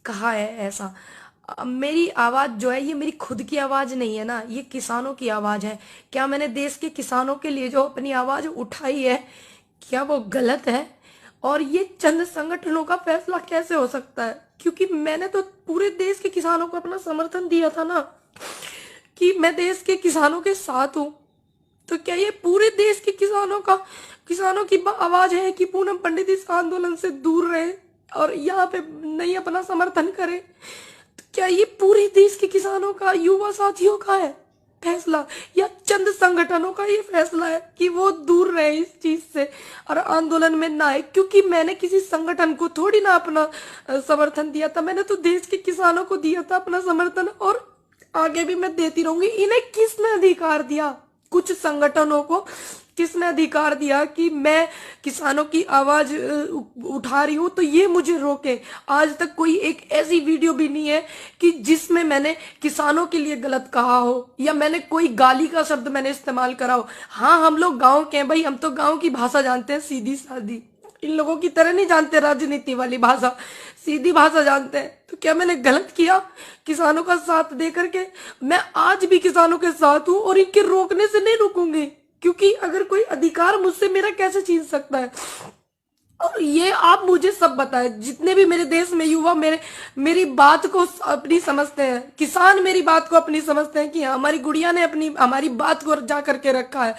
कहा है ऐसा। मेरी आवाज जो है ये मेरी खुद की आवाज नहीं है ना, ये किसानों की आवाज है। क्या मैंने देश के किसानों के लिए जो अपनी आवाज उठाई है, क्या वो गलत है? और ये चंद संगठनों का फैसला कैसे हो सकता है? क्योंकि मैंने तो पूरे देश के किसानों को अपना समर्थन दिया था ना, कि मैं देश के किसानों के साथ हूँ। तो क्या ये पूरे देश के किसानों की आवाज है कि पूनम पंडित इस आंदोलन से दूर रहे और यहाँ पे नहीं अपना समर्थन करे? तो क्या ये पूरे देश के किसानों का, युवा साथियों का है फैसला, या चंद संगठनों का ये फैसला है कि वो दूर रहे इस चीज से और आंदोलन में ना आए? क्योंकि मैंने किसी संगठन को थोड़ी ना अपना समर्थन दिया था, मैंने तो देश के किसानों को दिया था अपना समर्थन, और आगे भी मैं देती रहूंगी। इन्हें किसने अधिकार दिया, कुछ संगठनों को किसने अधिकार दिया कि मैं किसानों की आवाज उठा रही हूं तो ये मुझे रोके? आज तक कोई एक ऐसी वीडियो भी नहीं है कि जिसमें मैंने किसानों के लिए गलत कहा हो या मैंने कोई गाली का शब्द मैंने इस्तेमाल करा हो। हाँ, हम लोग गांव के हैं भाई, हम तो गांव की भाषा जानते हैं, सीधी सादी। इन लोगों की तरह नहीं जानते राजनीति वाली भाषा, सीधी भाषा जानते हैं। तो क्या मैंने गलत किया किसानों का साथ दे करके? मैं आज भी किसानों के साथ हूं और इनके रोकने से नहीं रुकूंगी, क्योंकि अगर कोई अधिकार मुझसे मेरा कैसे छीन सकता है? और ये आप मुझे सब बताएं, जितने भी मेरे देश में युवा मेरी बात को अपनी समझते हैं, किसान मेरी बात को अपनी समझते हैं कि हाँ, हमारी गुड़िया ने अपनी हमारी बात को जा करके रखा है,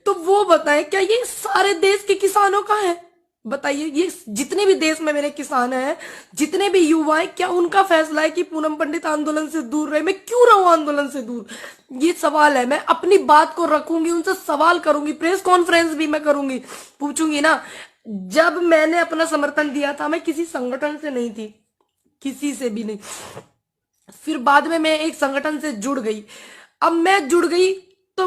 तो वो बताएं क्या ये सारे देश के किसानों का है? बताइए, ये जितने भी देश में मेरे किसान हैं, जितने भी युवा हैं, क्या उनका फैसला है कि पूनम पंडित आंदोलन से दूर रहे? मैं क्यों रहूं आंदोलन से दूर? ये सवाल है। मैं अपनी बात को रखूंगी, उनसे सवाल करूंगी, प्रेस कॉन्फ्रेंस भी मैं करूंगी, पूछूंगी ना। जब मैंने अपना समर्थन दिया था, मैं किसी संगठन से नहीं थी, किसी से भी नहीं। फिर बाद में मैं एक संगठन से जुड़ गई। अब मैं जुड़ गई तो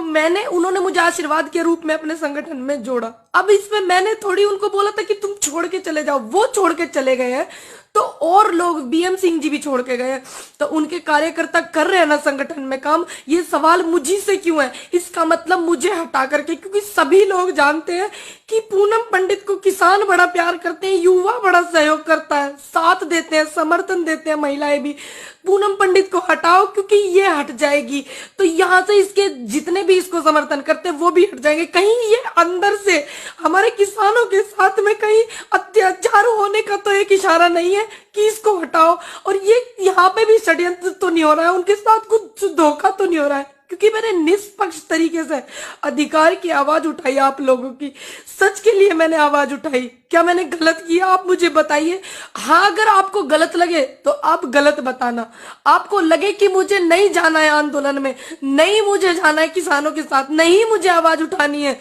उन्होंने मुझे आशीर्वाद के रूप में अपने संगठन में जोड़ा। अब इसमें मैंने थोड़ी उनको बोला था कि तुम छोड़ के चले जाओ, वो छोड़ के चले गए हैं। तो और लोग, बीएम सिंह जी भी छोड़ के गए, तो उनके कार्यकर्ता कर रहे हैं ना संगठन में काम। ये सवाल मुझी से क्यों है? इसका मतलब मुझे हटा करके, क्योंकि सभी लोग जानते हैं कि पूनम पंडित को किसान बड़ा प्यार करते हैं, युवा बड़ा सहयोग करता है, साथ देते हैं, समर्थन देते हैं, महिलाएं भी। पूनम पंडित को हटाओ, क्योंकि ये हट जाएगी तो यहाँ से इसके जितने भी इसको समर्थन करते हैं वो भी हट जाएंगे। कहीं ये अंदर से हमारे किसानों के साथ में कहीं अत्याचार होने का तो एक इशारा नहीं है कि इसको हटाओ? और ये यहाँ पे भी षड्यंत्र तो नहीं हो रहा है, उनके साथ कुछ धोखा तो नहीं हो रहा है? क्योंकि मैंने निष्पक्ष तरीके से अधिकार की आवाज उठाई, आप लोगों की सच के लिए मैंने आवाज उठाई। क्या मैंने गलत किया? आप मुझे बताइए। हाँ, अगर आपको गलत लगे तो आप गलत बताना। आपको लगे कि मुझे नहीं जाना है आंदोलन में, नहीं मुझे जाना है किसानों के साथ, नहीं मुझे आवाज उठानी है,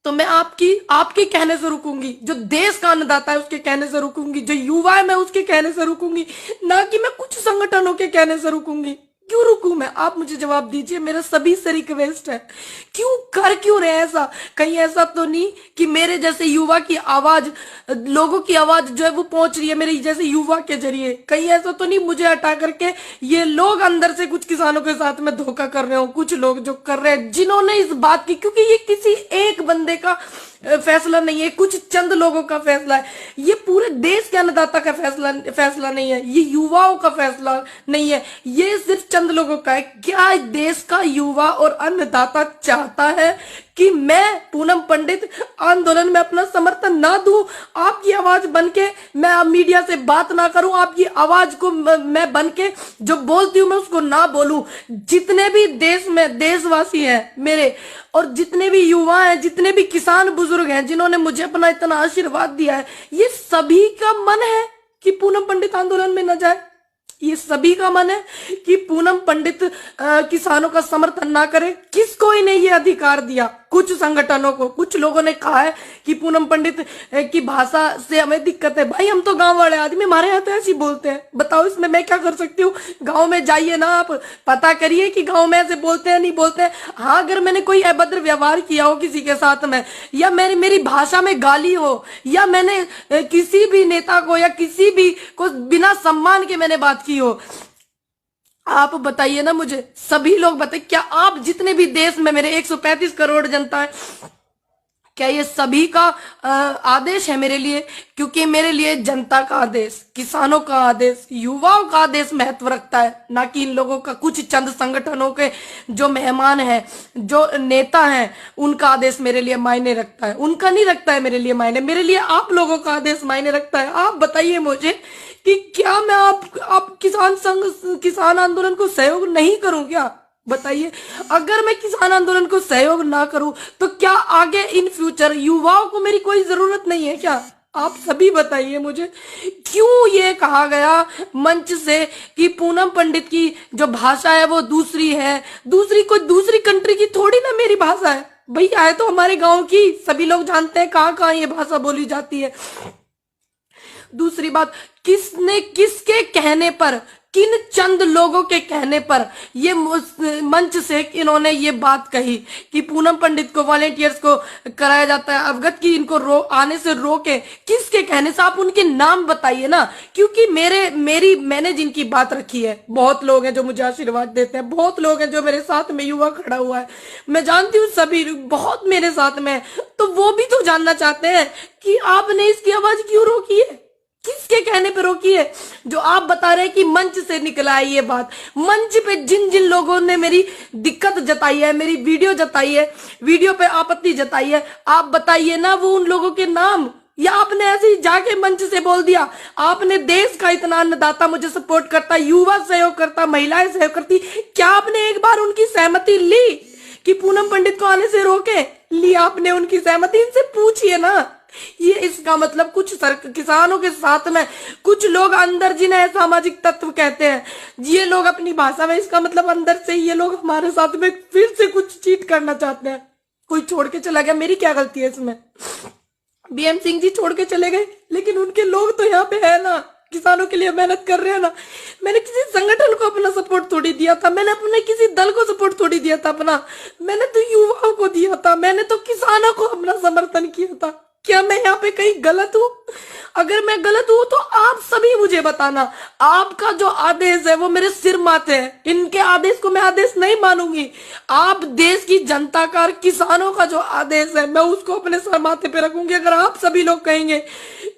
तो मैं आपके कहने से रुकूंगी। जो देश का अन्नदाता है उसके कहने से रुकूंगी, जो युवा है मैं उसके कहने से रुकूंगी, ना कि मैं कुछ संगठनों के कहने से रुकूंगी। क्यों रुकूं मैं? आप मुझे जवाब दीजिए। मेरा सभी से रिक्वेस्ट है, क्यों रहे ऐसा? कहीं ऐसा तो नहीं कि मेरे जैसे युवा की आवाज, लोगों की आवाज जो है वो पहुंच रही है मेरे जैसे युवा के जरिए? कहीं ऐसा तो नहीं मुझे हटा करके ये लोग अंदर से कुछ किसानों के साथ में धोखा कर रहे हो? कुछ लोग जो कर रहे हैं, जिन्होंने इस बात की, क्योंकि ये किसी एक बंदे का फैसला नहीं है, कुछ चंद लोगों का फैसला है, ये पूरे देश के अन्नदाता का फैसला नहीं है, ये युवाओं का फैसला नहीं है, ये सिर्फ चंद लोगों का है। क्या देश का युवा और अन्नदाता चाहता है कि मैं पूनम पंडित आंदोलन में अपना समर्थन ना दूं, आपकी आवाज बनके मैं मीडिया से बात ना करूं, आपकी आवाज को मैं बनके जो बोलती हूं मैं उसको ना बोलूं? जितने भी देश में देशवासी हैं मेरे, और जितने भी युवा हैं, जितने भी किसान बुजुर्ग हैं जिन्होंने मुझे अपना इतना आशीर्वाद दिया है, ये सभी का मन है कि पूनम पंडित आंदोलन में न जाए। ये सभी का मन है कि पूनम पंडित किसानों का समर्थन ना करे। किसको इन्हें ये अधिकार दिया? कुछ संगठनों को। कुछ लोगों ने कहा है कि पूनम पंडित की भाषा से हमें दिक्कत है। भाई, हम तो गांव वाले आदमी, हमारे यहाँ तो ऐसे बोलते हैं। बताओ इसमें मैं क्या कर सकती हूँ? गांव में जाइए ना, आप पता करिए कि गांव में ऐसे बोलते हैं नहीं बोलते हैं। हाँ, अगर मैंने कोई अभद्र व्यवहार किया हो किसी के साथ में, या मेरी भाषा में गाली हो, या मैंने किसी भी नेता को या किसी भी को बिना सम्मान के मैंने बात की हो, आप बताइए ना मुझे। सभी लोग बताइए, क्या आप जितने भी देश में मेरे 135 करोड़ जनता है, क्या ये सभी का आदेश है मेरे लिए? क्योंकि मेरे लिए जनता का आदेश, किसानों का आदेश, युवाओं का आदेश महत्व रखता है, ना कि इन लोगों का कुछ चंद संगठनों के जो मेहमान हैं, जो नेता हैं, उनका आदेश मेरे लिए मायने रखता है। उनका नहीं रखता है मेरे लिए मायने, मेरे लिए आप लोगों का आदेश मायने रखता है। आप बताइए मुझे कि क्या मैं आप किसान आंदोलन को सहयोग नहीं करूं क्या? बताइए, अगर मैं किसान आंदोलन को सहयोग ना करूं तो क्या आगे इन फ्यूचर युवाओं को मेरी कोई जरूरत नहीं है क्या? आप सभी बताइए मुझे, क्यों ये कहा गया मंच से कि पूनम पंडित की जो भाषा है वो दूसरी है, कोई दूसरी कंट्री की थोड़ी ना मेरी भाषा है। भैया है तो हमारे गांव की, सभी लोग जानते हैं कहाँ कहाँ ये भाषा बोली जाती है। दूसरी बात, किसने किसके कहने पर, किन चंद लोगों के कहने पर ये मंच से इन्होंने ये बात कही कि पूनम पंडित को, वॉलेंटियर्स को कराया जाता है अवगत की इनको आने से रोके? किसके कहने से? आप उनके नाम बताइए ना, क्योंकि मैंने जिनकी बात रखी है, बहुत लोग हैं जो मुझे आशीर्वाद देते हैं, बहुत लोग हैं जो मेरे साथ में युवा खड़ा हुआ है, मैं जानती हूँ सभी बहुत मेरे साथ में, तो वो भी तो जानना चाहते हैं कि आपने इसकी आवाज क्यों रोकी है, किसके कहने पे रोकी है? जो आप बता रहे हैं कि मंच से निकला है ये बात, मंच पे जिन जिन लोगों ने मेरी दिक्कत जताई है, मेरी वीडियो जताई है, वीडियो पे आपत्ति जताई है, आप बताइए ना वो उन लोगों के नाम, या आपने ऐसे ही जाके मंच से बोल दिया? आपने देश का इतना अन्नदाता मुझे सपोर्ट करता, युवा सहयोग करता, महिलाएं सहयोग करती, क्या आपने एक बार उनकी सहमति ली कि पूनम पंडित को आने से रोके? लिया आपने उनकी सहमति? इनसे पूछिए ना। ये इसका मतलब कुछ किसानों के साथ में कुछ लोग अंदर, जिन्हें सामाजिक तत्व कहते हैं, ये लोग अपनी भाषा में, इसका मतलब अंदर से ये लोग हमारे साथ में फिर से कुछ चीट करना चाहते हैं। कोई छोड़ के चला गया, मेरी क्या गलती है इसमें? बीएम सिंह जी छोड़ के चले गए, लेकिन उनके लोग तो यहाँ पे है ना, किसानों के लिए मेहनत कर रहे हैं ना। मैंने किसी संगठन को अपना सपोर्ट थोड़ी दिया था, मैंने अपने किसी दल को सपोर्ट थोड़ी दिया था अपना, मैंने तो युवाओं को दिया था, मैंने तो किसानों को अपना समर्थन किया था। क्या मैं यहाँ पे कहीं गलत हूँ? अगर मैं गलत हूँ तो आप सभी मुझे बताना। आपका जो आदेश है वो मेरे सिर माथे है, इनके आदेश को मैं आदेश नहीं मानूंगी। आप देश की जनता का, किसानों का जो आदेश है मैं उसको अपने सर माथे पे रखूंगी। अगर आप सभी लोग कहेंगे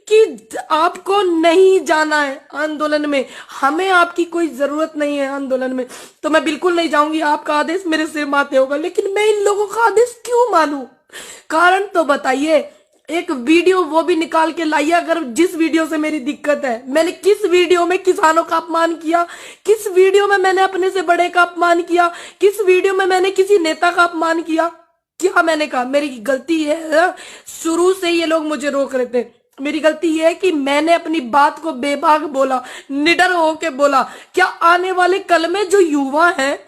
कि आपको नहीं जाना है आंदोलन में, हमें आपकी कोई जरूरत नहीं है आंदोलन में, तो मैं बिल्कुल नहीं जाऊंगी। आपका आदेश मेरे सिर माथे होगा, लेकिन मैं इन लोगों का आदेश क्यों मानूं? कारण तो बताइए। एक वीडियो वो भी निकाल के लाइए, अगर जिस वीडियो से मेरी दिक्कत है, मैंने किस वीडियो में किसानों का अपमान किया, किस वीडियो में मैंने अपने से बड़े का अपमान किया, किस वीडियो में मैंने किसी नेता का अपमान किया? क्या मैंने कहा? मेरी गलती है, शुरू से ये लोग मुझे रोक रहे थे। मेरी गलती ये है कि मैंने अपनी बात को बेबाक बोला, निडर होके बोला। क्या आने वाले कल में जो युवा है,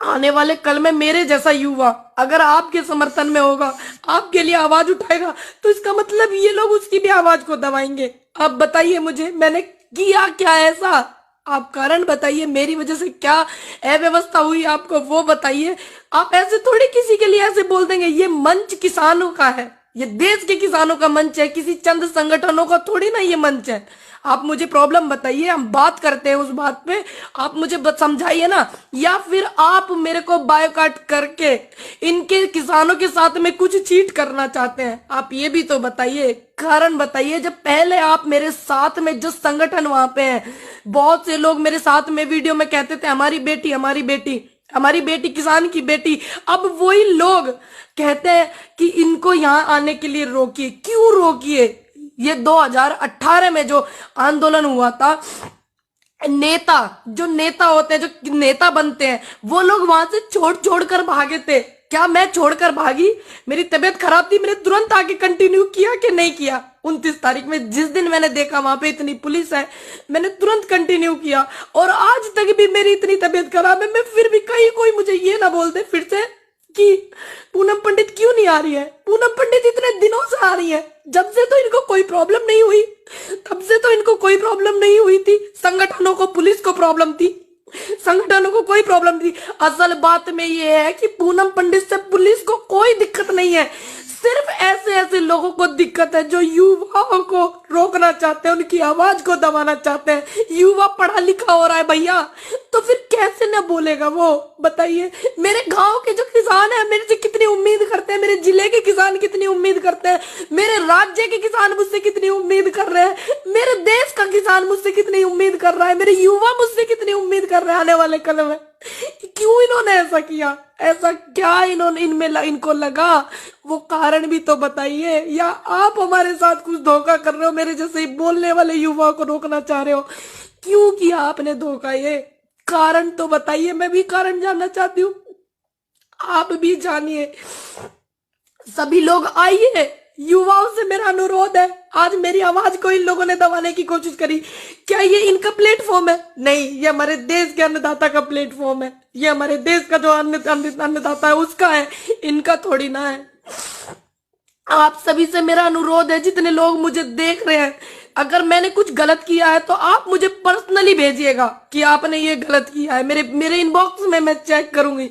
आने वाले कल में मेरे जैसा युवा अगर आपके समर्थन में होगा, आपके लिए आवाज उठाएगा, तो इसका मतलब ये लोग उसकी भी आवाज को दबाएंगे। आप बताइए मुझे, मैंने किया क्या ऐसा? आप कारण बताइए, मेरी वजह से क्या अव्यवस्था हुई आपको वो बताइए। आप ऐसे थोड़ी किसी के लिए ऐसे बोल देंगे। ये मंच किसानों का है, ये देश के किसानों का मंच है, किसी चंद संगठनों का थोड़ी ना ये मंच है। आप मुझे प्रॉब्लम बताइए, हम बात करते हैं उस बात पे, आप मुझे समझाइए ना। या फिर आप मेरे को बायकॉट करके इनके किसानों के साथ में कुछ चीट करना चाहते हैं? आप ये भी तो बताइए, कारण बताइए। जब पहले आप मेरे साथ में, जो संगठन वहां पे हैं, बहुत से लोग मेरे साथ में वीडियो में कहते थे हमारी बेटी, हमारी बेटी, हमारी बेटी, किसान की बेटी। अब वही लोग कहते हैं कि इनको यहाँ आने के लिए रोकिए। क्यों रोकिए? ये 2018 में जो आंदोलन हुआ था, नेता, जो नेता होते हैं, जो नेता बनते हैं, वो लोग वहां से छोड़ कर भागे थे। क्या मैं छोड़कर भागी? मेरी तबीयत खराब थी, मैंने तुरंत आके कंटिन्यू किया कि नहीं किया? 29 तारीख में जिस दिन मैंने देखा वहां पे इतनी पुलिस है, मैंने तुरंत कंटिन्यू किया। और आज तक भी मेरी इतनी तबीयत खराब है, मैं फिर भी कहीं कोई मुझे ये ना बोल दे फिर से कि पूनम पंडित क्यों नहीं आ रही है। पूनम पंडित इतने दिनों से आ रही है, जब से तो इनको कोई प्रॉब्लम नहीं हुई, तब से तो इनको कोई प्रॉब्लम नहीं हुई थी। संगठनों को, पुलिस को प्रॉब्लम थी, संगठनों को कोई प्रॉब्लम थी। असल बात में ये है कि पूनम पंडित से पुलिस को कोई दिक्कत नहीं है, सिर्फ ऐसे ऐसे लोगों को दिक्कत है जो युवाओं को रोकना चाहते हैं, उनकी आवाज को दबाना चाहते हैं। युवा पढ़ा लिखा हो रहा है भैया, तो फिर कैसे न बोलेगा वो, बताइए। मेरे गांव के जो किसान है मेरे से कितनी उम्मीद करते हैं, मेरे जिले के किसान कितनी उम्मीद करते हैं, मेरे राज्य के किसान मुझसे कितनी उम्मीद कर रहे हैं, मेरे देश का किसान मुझसे कितनी उम्मीद कर रहा है, मेरे युवा मुझसे कितनी उम्मीद कर रहे हैं आने वाले कल में। क्यों इन्होंने ऐसा किया? ऐसा क्या इन्होंने इनको लगा? वो कारण भी तो बताइए। या आप हमारे साथ कुछ धोखा कर रहे हो, मेरे जैसे ही बोलने वाले युवाओं को रोकना चाह रहे हो? क्यों किया आपने धोखा? ये कारण तो बताइए, मैं भी कारण जानना चाहती हूँ, आप भी जानिए। सभी लोग आइए, युवाओं से मेरा अनुरोध है। आज मेरी आवाज को इन लोगों ने दबाने की कोशिश करी, क्या ये इनका प्लेटफॉर्म है? नहीं, ये हमारे देश के अन्नदाता का प्लेटफॉर्म है, ये हमारे देश का जो अन्नदाता है उसका है, इनका थोड़ी ना है। आप सभी से मेरा अनुरोध है, जितने लोग मुझे देख रहे हैं, अगर मैंने कुछ गलत किया है तो आप मुझे पर्सनली भेजिएगा कि आपने ये गलत किया है। मेरे इनबॉक्स में मैं चेक करूंगी।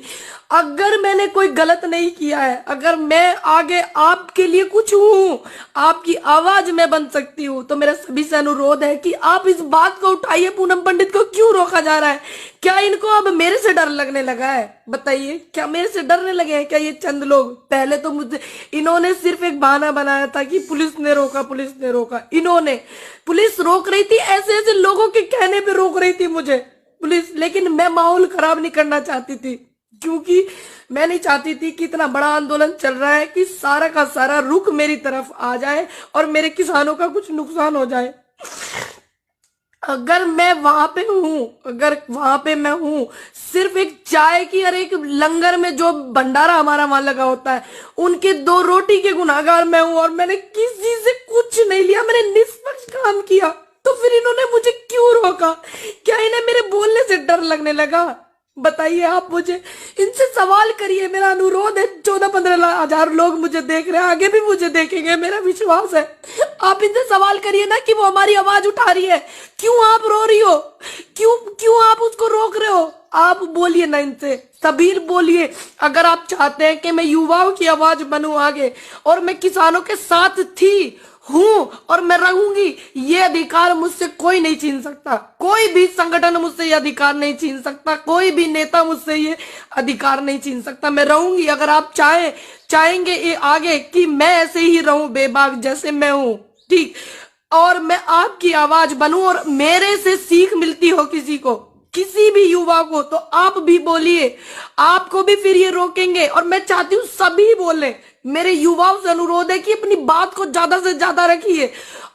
अगर मैंने कोई गलत नहीं किया है, अगर मैं आगे आपके लिए कुछ हूं, आपकी आवाज में बन सकती हूं, तो मेरा सभी से अनुरोध है कि आप इस बात को उठाइए। पूनम पंडित को क्यों रोका जा रहा है? क्या इनको अब मेरे से डर लगने लगा है? बताइए, क्या मेरे से डरने लगे हैं क्या ये चंद लोग? पहले तो मुझे इन्होंने सिर्फ एक बहाना बनाया था कि पुलिस ने रोका, पुलिस ने रोका। इन्होंने, पुलिस रोक रही थी, ऐसे ऐसे लोगों के कहने पे रोक रही थी मुझे पुलिस, लेकिन मैं माहौल खराब नहीं करना चाहती थी, क्योंकि मैं नहीं चाहती थी कि इतना बड़ा आंदोलन चल रहा है कि सारा का सारा रुख मेरी तरफ आ जाए और मेरे किसानों का कुछ नुकसान हो जाए। अगर मैं वहां पे हूं, अगर वहां पे मैं हूं, सिर्फ एक चाय की और एक लंगर में जो भंडारा हमारा वहां लगा होता है, उनके 2 रोटी के गुनाहगार मैं हूं, और मैंने किसी से कुछ नहीं लिया, मैंने निष्पक्ष काम किया, तो फिर इन्होंने मुझे क्यों रोका? क्या इन्हें मेरे बोलने से डर लगने लगा? बताइए आप मुझे, इनसे सवाल करिए। मेरा अनुरोध है, 14-15 हजार लोग मुझे देख रहे हैं, आगे भी मुझे देखेंगे, मेरा विश्वास है। आप इनसे सवाल करिए ना कि वो हमारी आवाज उठा रही है, क्यों आप रो रही हो, क्यों आप उसको रोक रहे हो? आप बोलिए ना इनसे, सबीर बोलिए। अगर आप चाहते हैं कि मैं युवाओं की आवाज बनूं आगे, और मैं किसानों के साथ थी, हूं और मैं रहूंगी, ये अधिकार मुझसे कोई नहीं छीन सकता, कोई भी संगठन मुझसे ये अधिकार नहीं छीन सकता, कोई भी नेता मुझसे ये अधिकार नहीं छीन सकता। मैं रहूंगी। अगर आप चाहेंगे ये आगे कि मैं ऐसे ही रहूं बेबाक जैसे मैं हूं, ठीक, और मैं आपकी आवाज बनूं, और मेरे से सीख मिलती हो किसी को, किसी भी युवा को, तो आप भी बोलिए, आपको भी फिर ये रोकेंगे। और मैं चाहती हूँ सभी बोले। मेरे युवाओं से अनुरोध है कि अपनी बात को ज्यादा से ज्यादा रखिए,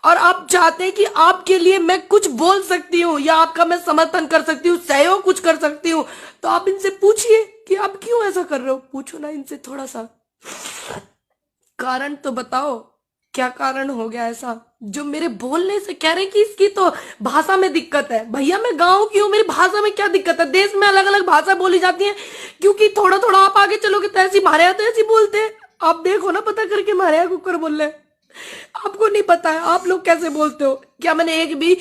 और आप चाहते हैं कि आपके लिए मैं कुछ बोल सकती हूँ या आपका मैं समर्थन कर सकती हूँ, सहयोग कुछ कर सकती हूँ, तो आप इनसे पूछिए कि आप क्यों ऐसा कर रहे हो। पूछो ना इनसे, थोड़ा सा कारण तो बताओ, क्या कारण हो गया ऐसा जो मेरे बोलने से कह रहे हैं कि इसकी तो भाषा में दिक्कत है? भैया मैं गांव की हूँ, मेरी भाषा में क्या दिक्कत है? देश में अलग अलग भाषा बोली जाती है, क्योंकि थोड़ा थोड़ा आप आगे चलोगे तो ऐसी, हमारे यहाँ तो ऐसी बोलते हैं। आप देखो ना, पता करके, हमारे यहाँ कुकर बोल रहे हैं, आपको नहीं पता है आप लोग कैसे बोलते हो? क्या मैंने एक भी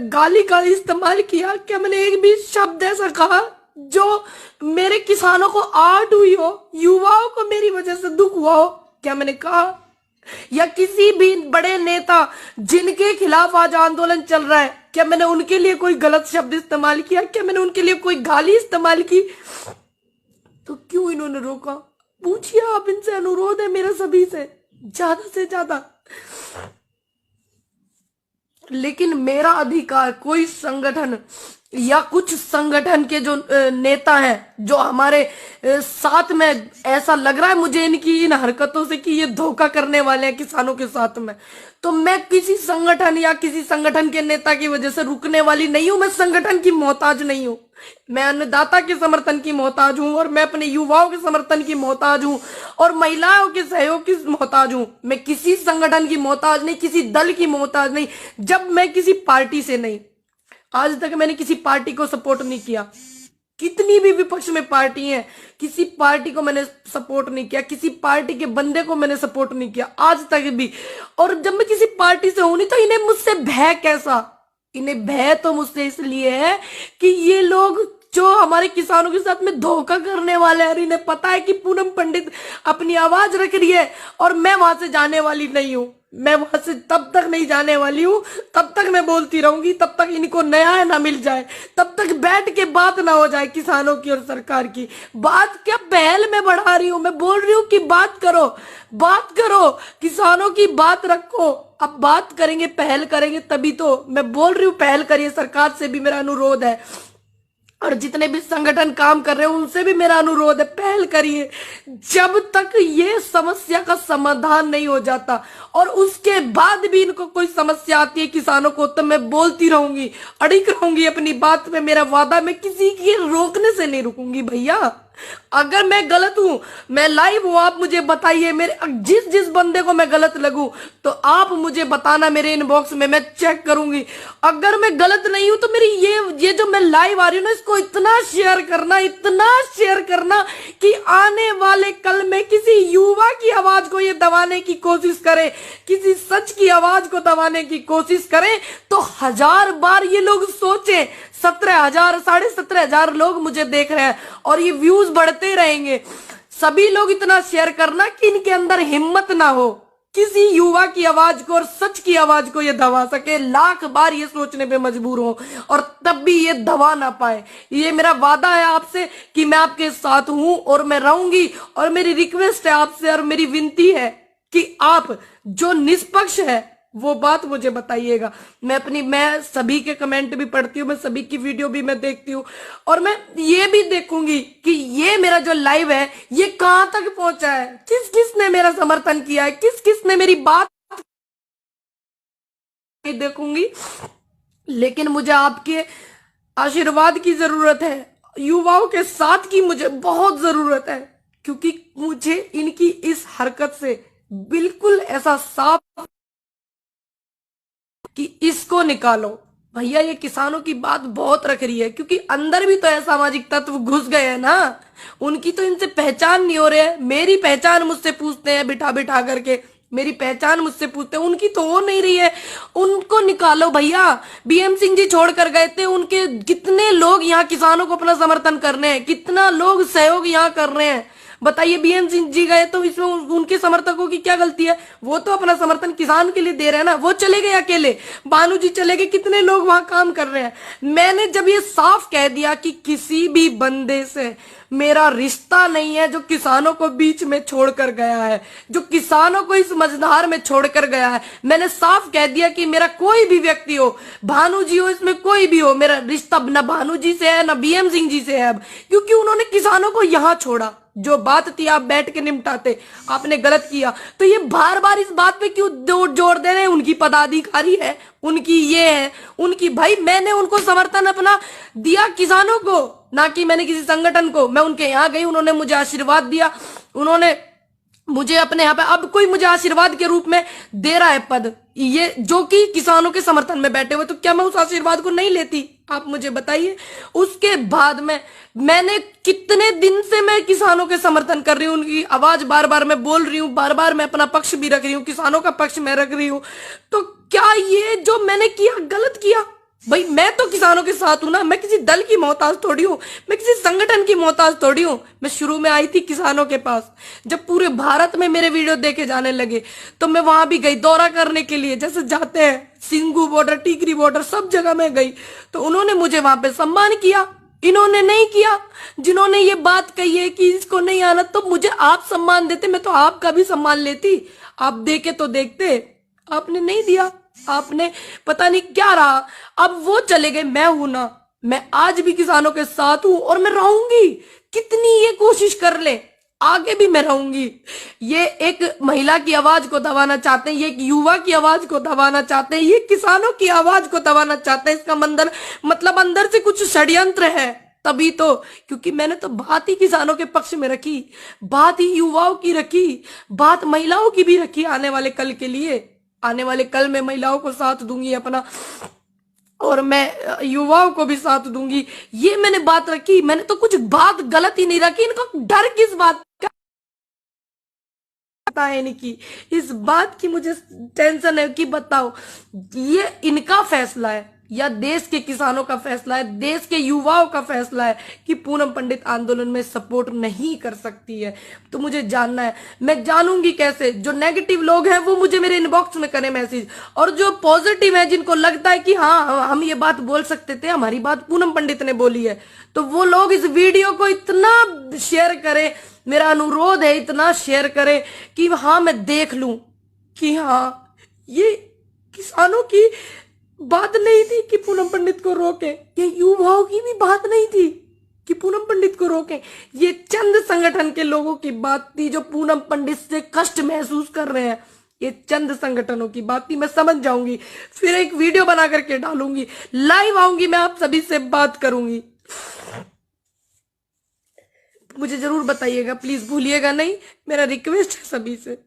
गाली का इस्तेमाल किया? क्या मैंने एक भी शब्द ऐसा कहा जो मेरे किसानों को आहट हुई हो, युवाओं को मेरी वजह से दुख हुआ हो? क्या मैंने कहा? या किसी भी बड़े नेता जिनके खिलाफ आज आंदोलन चल रहा है, क्या मैंने उनके लिए कोई गलत शब्द इस्तेमाल किया? क्या मैंने उनके लिए कोई गाली इस्तेमाल की? तो क्यों इन्होंने रोका? पूछिए आप इनसे, अनुरोध है मेरा सभी से ज्यादा। लेकिन मेरा अधिकार, कोई संगठन या कुछ संगठन के जो नेता हैं, जो हमारे साथ में, ऐसा लग रहा है मुझे इनकी इन हरकतों से कि ये धोखा करने वाले हैं किसानों के साथ में, तो मैं किसी संगठन या किसी संगठन के नेता की वजह से रुकने वाली नहीं हूं। मैं संगठन की मोहताज नहीं हूं, मैं अन्नदाता के समर्थन की मोहताज हूं, और मैं अपने युवाओं के समर्थन की मोहताज हूं, और महिलाओं के सहयोग की मोहताज हूं। मैं किसी संगठन की मोहताज नहीं, किसी दल की मोहताज नहीं। जब मैं किसी पार्टी से नहीं, आज तक मैंने किसी पार्टी को सपोर्ट नहीं किया, कितनी भी विपक्ष में पार्टी है, किसी पार्टी को मैंने सपोर्ट नहीं किया, किसी पार्टी के बंदे को मैंने सपोर्ट नहीं किया आज तक भी। और जब मैं किसी पार्टी से हूं नहीं, तो इन्हें मुझसे भय कैसा? इन्हें भय तो मुझसे इसलिए है कि ये लोग जो हमारे किसानों के साथ में धोखा करने वाले हैं। इन्हें पता है कि पूनम पंडित अपनी आवाज रख रही है और मैं वहां से जाने वाली नहीं हूं। मैं वहां से तब तक नहीं जाने वाली हूं, तब तक मैं बोलती रहूंगी, तब तक इनको न्याय ना मिल जाए, तब तक बैठ के बात ना हो जाए किसानों की और सरकार की। बात क्या पहल में बढ़ा रही हूं, मैं बोल रही हूं कि बात करो, बात करो, किसानों की बात रखो। अब बात करेंगे, पहल करेंगे, तभी तो मैं बोल रही हूं पहल करिए। सरकार से भी मेरा अनुरोध है और जितने भी संगठन काम कर रहे हैं उनसे भी मेरा अनुरोध है, पहल करिए। जब तक ये समस्या का समाधान नहीं हो जाता और उसके बाद भी इनको कोई समस्या आती है किसानों को, तो मैं बोलती रहूंगी, अड़िग रहूंगी अपनी बात पे। मेरा वादा, मैं किसी के रोकने से नहीं रुकूंगी भैया। अगर मैं गलत हूं, मैं लाइव हूं, आप मुझे बताइए। मेरे जिस जिस बंदे को मैं गलत लगूं तो आप मुझे बताना मेरे इनबॉक्स में, मैं चेक करूंगी। अगर मैं गलत नहीं हूं तो मेरी ये जो मैं लाइव आ रही हूं ना, इसको इतना शेयर करना, इतना शेयर करना कि आने वाले कल में किसी युवा की आवाज को ये दबाने की कोशिश करे, किसी सच की आवाज को दबाने की कोशिश करें, तो 1000 बार ये लोग सोचें। 17,000 17,500 लोग मुझे देख रहे हैं और ये व्यूज बढ़ते रहेंगे। सभी लोग इतना शेयर करना कि इनके अंदर हिम्मत ना हो किसी युवा की आवाज को और सच की आवाज को ये दबा सके। लाख बार ये सोचने पे मजबूर हो और तब भी ये दबा ना पाए। ये मेरा वादा है आपसे कि मैं आपके साथ हूं और मैं रहूंगी। और मेरी रिक्वेस्ट है आपसे और मेरी विनती है कि आप जो निष्पक्ष है वो बात मुझे बताइएगा। मैं सभी के कमेंट भी पढ़ती हूँ, मैं सभी की वीडियो भी मैं देखती हूँ और मैं ये भी देखूंगी कि ये मेरा जो लाइव है ये कहां तक पहुंचा है, किस किस ने मेरा समर्थन किया है, किस किस ने मेरी बात देखूंगी। लेकिन मुझे आपके आशीर्वाद की जरूरत है, युवाओं के साथ की मुझे बहुत जरूरत है, क्योंकि मुझे इनकी इस हरकत से बिल्कुल ऐसा साफ कि इसको निकालो। भैया ये किसानों की बात बहुत रख रही है, क्योंकि अंदर भी तो असामाजिक तत्व घुस गए हैं ना, उनकी तो इनसे पहचान नहीं हो रही है। मेरी पहचान मुझसे पूछते हैं बिठा बिठा करके, मेरी पहचान मुझसे पूछते हैं, उनकी तो हो नहीं रही है। उनको निकालो भैया। बीएम सिंह जी छोड़ कर गए थे, उनके कितने लोग यहाँ किसानों को अपना समर्थन कर रहे हैं, कितना लोग सहयोग यहाँ कर रहे हैं। बताइए बीएम सिंह जी गए तो इसमें उनके समर्थकों की क्या गलती है? वो तो अपना समर्थन किसान के लिए दे रहे हैं ना। वो चले गए अकेले, भानु जी चले गए, कितने लोग वहां काम कर रहे हैं। मैंने जब ये साफ कह दिया कि किसी भी बंदे से मेरा रिश्ता नहीं है जो किसानों को बीच में छोड़कर गया है, जो किसानों को इस मझधार में छोड़कर गया है, मैंने साफ कह दिया कि मेरा कोई भी व्यक्ति हो, भानु जी हो, इसमें कोई भी हो, मेरा रिश्ता न भानु जी से है न बीएम सिंह जी से है अब, क्योंकि उन्होंने किसानों को यहां छोड़ा। जो बात थी आप बैठ के निपटाते, आपने गलत किया। तो ये बार बार इस बात पे क्यों जोर दे रहे हैं? उनकी पदाधिकारी है, उनकी ये है, उनकी, भाई मैंने उनको समर्थन अपना दिया किसानों को, ना कि मैंने किसी संगठन को। मैं उनके यहाँ गई, उन्होंने मुझे आशीर्वाद दिया, उन्होंने मुझे अपने यहाँ पे, अब कोई मुझे आशीर्वाद के रूप में दे रहा है पद, ये जो कि किसानों के समर्थन में बैठे हुए, तो क्या मैं उस आशीर्वाद को नहीं लेती? आप मुझे बताइए। उसके बाद मैंने कितने दिन से मैं किसानों के समर्थन कर रही हूँ, उनकी आवाज बार बार मैं बोल रही हूँ, बार बार मैं अपना पक्ष भी रख रही हूँ, किसानों का पक्ष मैं रख रही हूँ। तो क्या ये जो मैंने किया गलत किया? भाई मैं तो किसानों के साथ हूं ना, मैं किसी दल की मोहताज थोड़ी हूं, मैं किसी संगठन की मोहताज थोड़ी हूं। मैं शुरू में आई थी किसानों के पास, जब पूरे भारत में मेरे वीडियो देखे जाने लगे तो मैं वहां भी गई दौरा करने के लिए, जैसे जाते हैं सिंगू बॉर्डर, टीकरी बॉर्डर, सब जगह मैं गई। तो उन्होंने मुझे वहां पे सम्मान किया, इन्होंने नहीं किया। जिन्होंने ये बात कही है कि इसको नहीं आना, तो मुझे आप सम्मान देते, मैं तो आपका भी सम्मान लेती। आप देखे तो देखते, आपने नहीं दिया, आपने पता नहीं क्या रहा। अब वो चले गए, मैं हूं ना, मैं आज भी किसानों के साथ हूं और मैं रहूंगी। कितनी ये कोशिश कर ले, आगे भी मैं रहूंगी। ये एक महिला की आवाज को दबाना चाहते हैं, ये एक युवा की आवाज को दबाना चाहते हैं, ये किसानों की आवाज को दबाना चाहते हैं। इसका मतलब अंदर से कुछ षड्यंत्र है, तभी तो। क्योंकि मैंने तो बात ही किसानों के पक्ष में रखी, बात ही युवाओं की रखी, बात महिलाओं की भी रखी। आने वाले कल के लिए, आने वाले कल में महिलाओं को साथ दूंगी अपना, और मैं युवाओं को भी साथ दूंगी। ये मैंने बात रखी, मैंने तो कुछ बात गलत ही नहीं रखी। इनको डर किस बात का पता है? इनकी इस बात की मुझे टेंशन है कि बताओ, ये इनका फैसला है, या देश के किसानों का फैसला है, देश के युवाओं का फैसला है कि पूनम पंडित आंदोलन में सपोर्ट नहीं कर सकती है, तो मुझे जानना है। मैं जानूंगी कैसे? जो नेगेटिव लोग हैं वो मुझे मेरे इनबॉक्स में करें मैसेज, और जो पॉजिटिव है, जिनको लगता है कि हाँ हम ये बात बोल सकते थे, हमारी बात पूनम पंडित ने बोली है, तो वो लोग इस वीडियो को इतना शेयर करें, मेरा अनुरोध है इतना शेयर करें कि हाँ मैं देख लूं कि हाँ ये किसानों की बात नहीं थी कि पूनम पंडित को रोके, ये युवाओं की भी बात नहीं थी कि पूनम पंडित को रोके, ये चंद संगठन के लोगों की बात थी जो पूनम पंडित से कष्ट महसूस कर रहे हैं। ये चंद संगठनों की बात थी। मैं समझ जाऊंगी, फिर एक वीडियो बना करके डालूंगी, लाइव आऊंगी, मैं आप सभी से बात करूंगी। मुझे जरूर बताइएगा, प्लीज भूलिएगा नहीं, मेरा रिक्वेस्ट है सभी से।